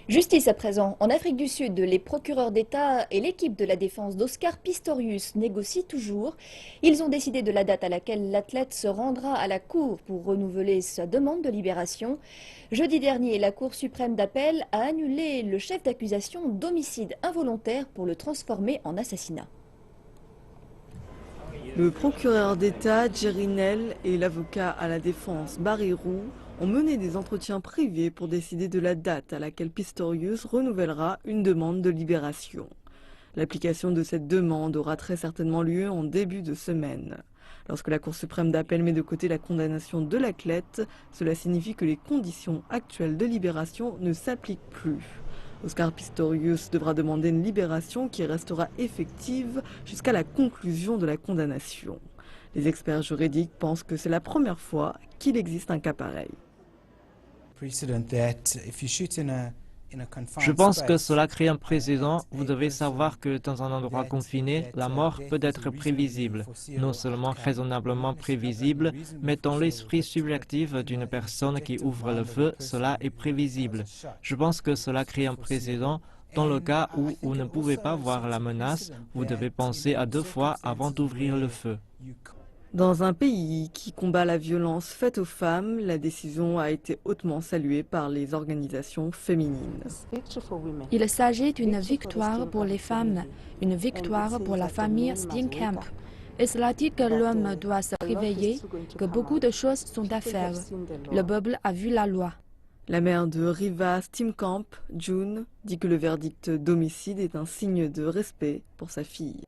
Justice à présent. En Afrique du Sud, les procureurs d'État et l'équipe de la défense d'Oscar Pistorius négocient toujours. Ils ont décidé de la date à laquelle l'athlète se rendra à la Cour pour renouveler sa demande de libération. Jeudi dernier, la Cour suprême d'appel a annulé le chef d'accusation d'homicide involontaire pour le transformer en assassinat. Le procureur d'État, Jerry Nell, et l'avocat à la défense, Barry Roux, ont mené des entretiens privés pour décider de la date à laquelle Pistorius renouvellera une demande de libération. L'application de cette demande aura très certainement lieu en début de semaine. Lorsque la Cour suprême d'appel met de côté la condamnation de l'athlète, cela signifie que les conditions actuelles de libération ne s'appliquent plus. Oscar Pistorius devra demander une libération qui restera effective jusqu'à la conclusion de la condamnation. Les experts juridiques pensent que c'est la première fois qu'il existe un cas pareil. Je pense que cela crée un précédent. Vous devez savoir que dans un endroit confiné, la mort peut être prévisible. Non seulement raisonnablement prévisible, mais dans l'esprit subjectif d'une personne qui ouvre le feu, cela est prévisible. Je pense que cela crée un précédent. Dans le cas où vous ne pouvez pas voir la menace, vous devez penser à deux fois avant d'ouvrir le feu. Dans un pays qui combat la violence faite aux femmes, la décision a été hautement saluée par les organisations féminines. Il s'agit d'une victoire pour les femmes, une victoire pour la famille Steenkamp. Et cela dit que l'homme doit se réveiller, que beaucoup de choses sont à faire. Le peuple a vu la loi. La mère de Riva Steenkamp, June, dit que le verdict d'homicide est un signe de respect pour sa fille.